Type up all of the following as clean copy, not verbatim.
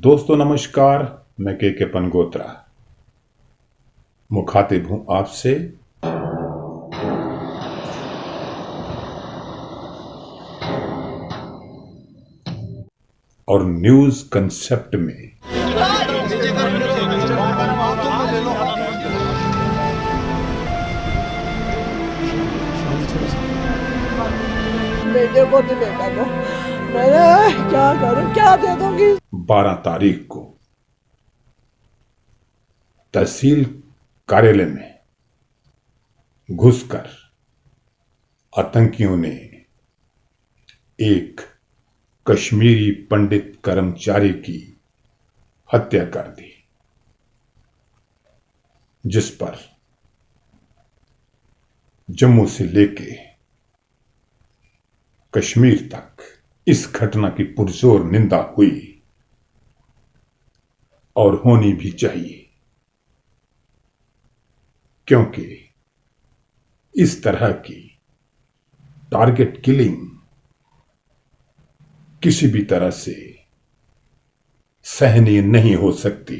दोस्तों नमस्कार, मैं के पनगोत्रा मुखातिब हूं आपसे। और न्यूज कंसेप्ट में बेटे को तो बेटा को मैं क्या करूं, क्या दे दूंगी। 12 तारीख को तहसील कार्यालय में घुसकर आतंकियों ने एक कश्मीरी पंडित कर्मचारी की हत्या कर दी, जिस पर जम्मू से लेके कश्मीर तक इस घटना की पुरजोर निंदा हुई और होनी भी चाहिए, क्योंकि इस तरह की टारगेट किलिंग किसी भी तरह से सहनीय नहीं हो सकती।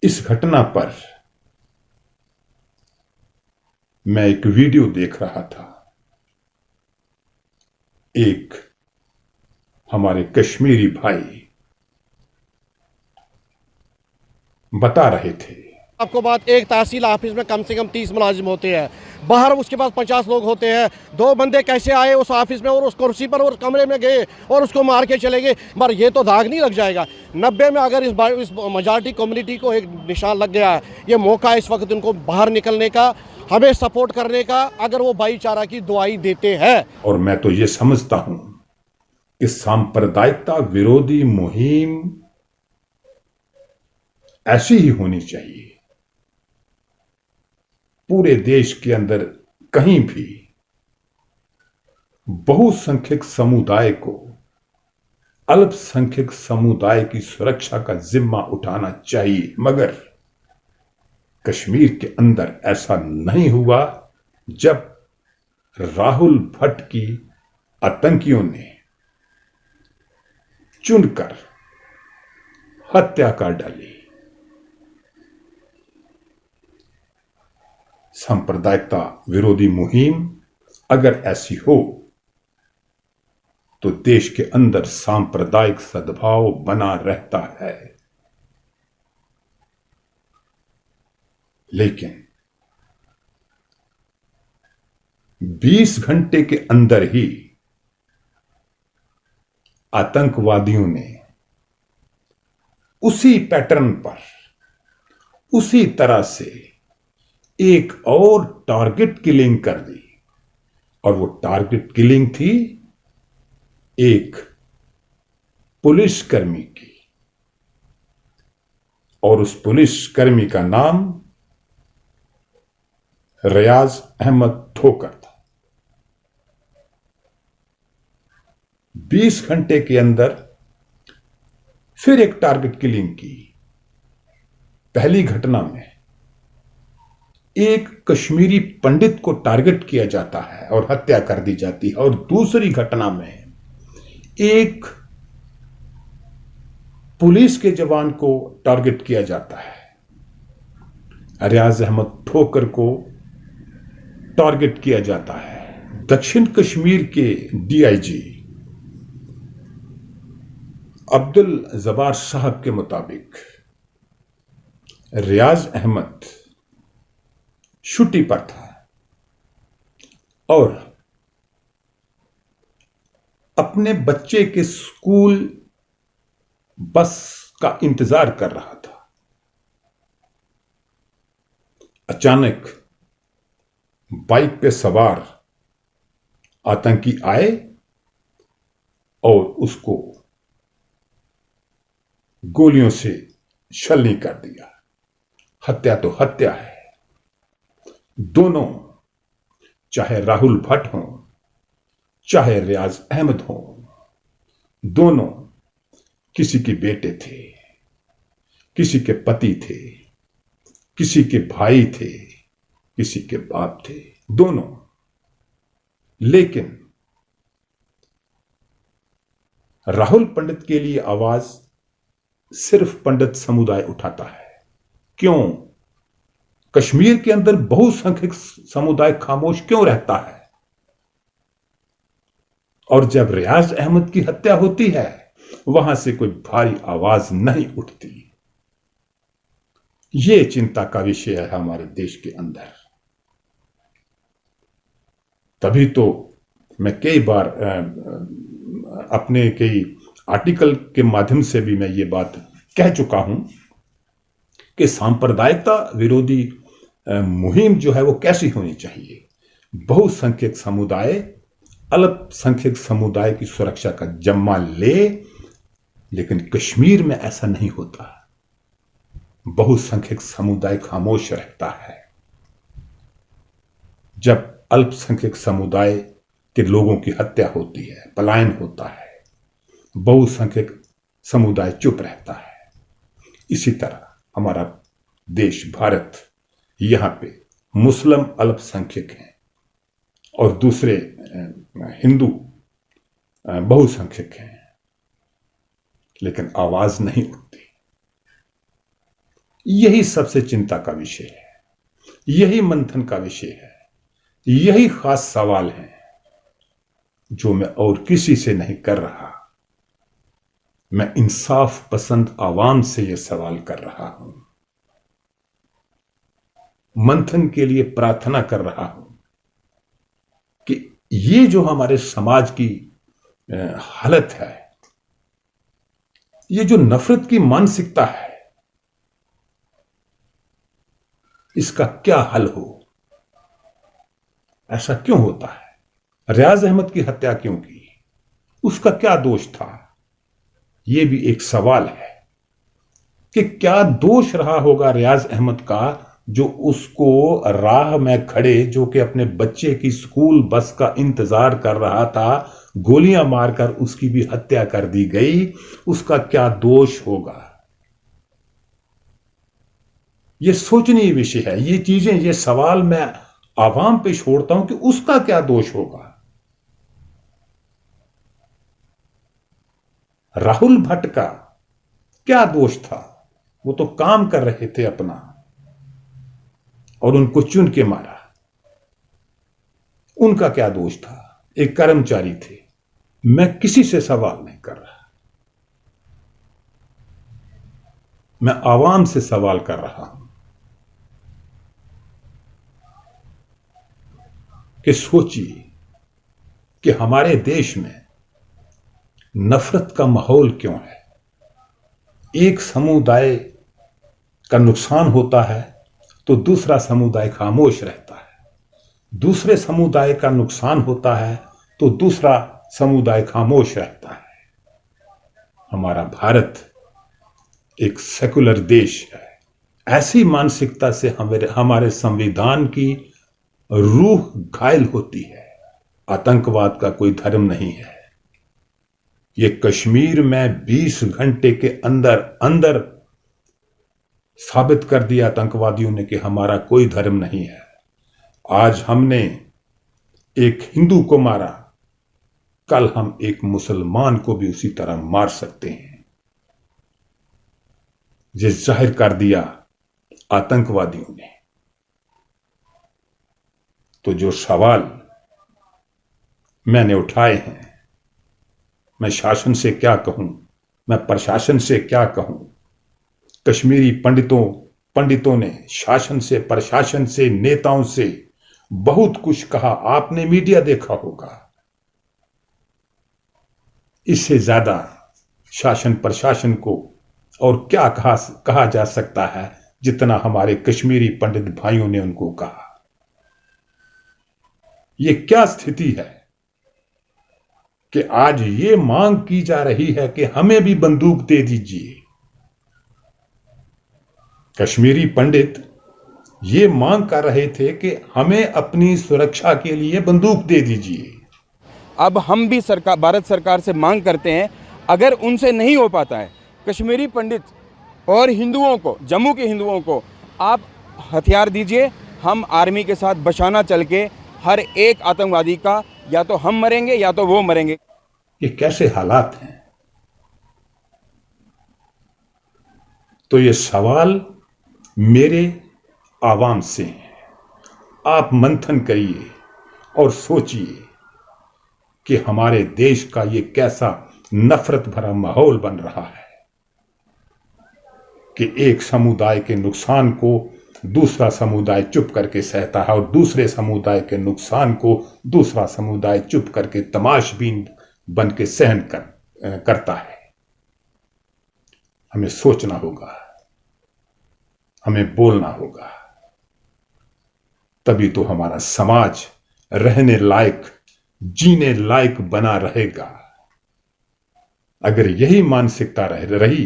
इस घटना पर मैं एक वीडियो देख रहा था। एक हमारे कश्मीरी भाई बता रहे थे, आपको बात, एक तहसील ऑफिस में कम से कम 30 मुलाजिम होते हैं, बाहर उसके पास 50 लोग होते हैं। 2 बंदे कैसे आए उस ऑफिस में और उस कुर्सी पर और कमरे में गए और उसको मार के चले गए। मगर ये तो दाग नहीं लग जाएगा। 90 में अगर इस मेजॉरिटी कम्युनिटी को एक निशान लग गया है, ये मौका है इस वक्त उनको बाहर निकलने का, हमें सपोर्ट करने का, अगर वो भाईचारा की दुआई देते हैं। और मैं तो ये समझता हूं कि सांप्रदायिकता विरोधी मुहिम ऐसी ही होनी चाहिए। पूरे देश के अंदर कहीं भी बहुसंख्यक समुदाय को अल्पसंख्यक समुदाय की सुरक्षा का जिम्मा उठाना चाहिए, मगर कश्मीर के अंदर ऐसा नहीं हुआ। जब राहुल भट्ट की आतंकियों ने चुनकर हत्या कर डाली, सांप्रदायिकता विरोधी मुहिम अगर ऐसी हो तो देश के अंदर सांप्रदायिक सद्भाव बना रहता है। लेकिन 20 घंटे के अंदर ही आतंकवादियों ने उसी पैटर्न पर, उसी तरह से एक और टारगेट किलिंग कर दी। और वो टारगेट किलिंग थी एक पुलिसकर्मी की, और उस पुलिसकर्मी का नाम रियाज अहमद ठोकर था। 20 घंटे के अंदर फिर एक टारगेट किलिंग की। पहली घटना में एक कश्मीरी पंडित को टारगेट किया जाता है और हत्या कर दी जाती है, और दूसरी घटना में एक पुलिस के जवान को टारगेट किया जाता है। रियाज अहमद ठोकर को टारगेट किया जाता है। दक्षिण कश्मीर के डीआईजी अब्दुल जब्बार साहब के मुताबिक रियाज अहमद छुट्टी पर था और अपने बच्चे के स्कूल बस का इंतजार कर रहा था। अचानक बाइक पे सवार आतंकी आए और उसको गोलियों से छलनी कर दिया। हत्या तो हत्या है। दोनों, चाहे राहुल भट्ट हो चाहे रियाज अहमद हो, दोनों किसी के बेटे थे, किसी के पति थे, किसी के भाई थे, किसी के बाप थे, दोनों। लेकिन राहुल पंडित के लिए आवाज सिर्फ पंडित समुदाय उठाता है? क्यों? कश्मीर के अंदर बहुसंख्यक समुदाय खामोश क्यों रहता है? और जब रियाज अहमद की हत्या होती है, वहां से कोई भारी आवाज नहीं उठती। यह चिंता का विषय है हमारे देश के अंदर। तभी तो मैं कई बार अपने कई आर्टिकल के माध्यम से भी मैं ये बात कह चुका हूं कि सांप्रदायिकता विरोधी मुहिम जो है वो कैसी होनी चाहिए। बहुसंख्यक समुदाय अल्पसंख्यक समुदाय की सुरक्षा का जिम्मा ले, लेकिन कश्मीर में ऐसा नहीं होता। बहुसंख्यक समुदाय खामोश रहता है। जब अल्पसंख्यक समुदाय के लोगों की हत्या होती है, पलायन होता है, बहुसंख्यक समुदाय चुप रहता है। इसी तरह हमारा देश भारत, यहां पे मुस्लिम अल्पसंख्यक हैं और दूसरे हिंदू बहुसंख्यक हैं, लेकिन आवाज नहीं उठती। यही सबसे चिंता का विषय है, यही मंथन का विषय है, यही खास सवाल है जो मैं और किसी से नहीं कर रहा। मैं इंसाफ पसंद आवाम से यह सवाल कर रहा हूं, मंथन के लिए प्रार्थना कर रहा हूं कि ये जो हमारे समाज की हालत है, ये जो नफरत की मानसिकता है, इसका क्या हल हो? ऐसा क्यों होता है? रियाज अहमद की हत्या क्यों की? उसका क्या दोष था? यह भी एक सवाल है कि क्या दोष रहा होगा रियाज अहमद का, जो उसको राह में खड़े, जो कि अपने बच्चे की स्कूल बस का इंतजार कर रहा था, गोलियां मारकर उसकी भी हत्या कर दी गई। उसका क्या दोष होगा? यह सोचनीय विषय है। ये चीजें, ये सवाल मैं आवाम पे छोड़ता हूं कि उसका क्या दोष होगा। राहुल भट्ट का क्या दोष था? वो तो काम कर रहे थे अपना और उनको चुन के मारा। उनका क्या दोष था? एक कर्मचारी थे। मैं किसी से सवाल नहीं कर रहा, मैं आवाम से सवाल कर रहा हूं कि सोचिए कि हमारे देश में नफरत का माहौल क्यों है। एक समुदाय का नुकसान होता है तो दूसरा समुदाय खामोश रहता है, दूसरे समुदाय का नुकसान होता है तो दूसरा समुदाय खामोश रहता है। हमारा भारत एक सेकुलर देश है। ऐसी मानसिकता से हमारे संविधान की रूह घायल होती है। आतंकवाद का कोई धर्म नहीं है। ये कश्मीर में 20 घंटे के अंदर अंदर साबित कर दिया आतंकवादियों ने कि हमारा कोई धर्म नहीं है। आज हमने एक हिंदू को मारा, कल हम एक मुसलमान को भी उसी तरह मार सकते हैं। ये जाहिर कर दिया आतंकवादियों ने। तो जो सवाल मैंने उठाए हैं, मैं शासन से क्या कहूं, मैं प्रशासन से क्या कहूं। कश्मीरी पंडितों ने शासन से, प्रशासन से, नेताओं से बहुत कुछ कहा। आपने मीडिया देखा होगा। इससे ज्यादा शासन प्रशासन को और क्या कहा जा सकता है जितना हमारे कश्मीरी पंडित भाइयों ने उनको कहा। यह क्या स्थिति है कि आज ये मांग की जा रही है कि हमें भी बंदूक दे दीजिए। कश्मीरी पंडित ये मांग कर रहे थे कि हमें अपनी सुरक्षा के लिए बंदूक दे दीजिए। अब हम भी भारत सरकार से मांग करते हैं, अगर उनसे नहीं हो पाता है, कश्मीरी पंडित और हिंदुओं को, जम्मू के हिंदुओं को आप हथियार दीजिए। हम आर्मी के साथ बचाना चल के हर एक आतंकवादी का या तो हम मरेंगे या तो वो मरेंगे। ये कैसे हालात हैं? तो ये सवाल मेरे आवाम से है। आप मंथन करिए और सोचिए कि हमारे देश का ये कैसा नफरत भरा माहौल बन रहा है कि एक समुदाय के नुकसान को दूसरा समुदाय चुप करके सहता है और दूसरे समुदाय के नुकसान को दूसरा समुदाय चुप करके तमाशबीन बन के सहन करता है। हमें सोचना होगा, हमें बोलना होगा, तभी तो हमारा समाज रहने लायक, जीने लायक बना रहेगा। अगर यही मानसिकता रही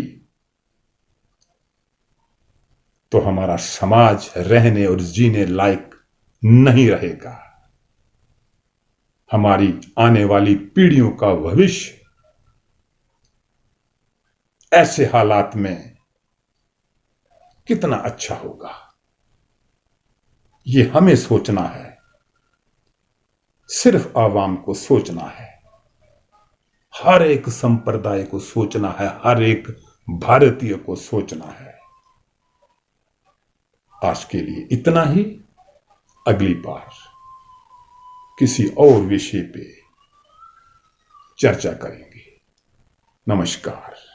तो हमारा समाज रहने और जीने लायक नहीं रहेगा। हमारी आने वाली पीढ़ियों का भविष्य ऐसे हालात में कितना अच्छा होगा, ये हमें सोचना है। सिर्फ आवाम को सोचना है, हर एक संप्रदाय को सोचना है, हर एक भारतीय को सोचना है। आज के लिए इतना ही। अगली बार किसी और विषय पे चर्चा करेंगे। नमस्कार।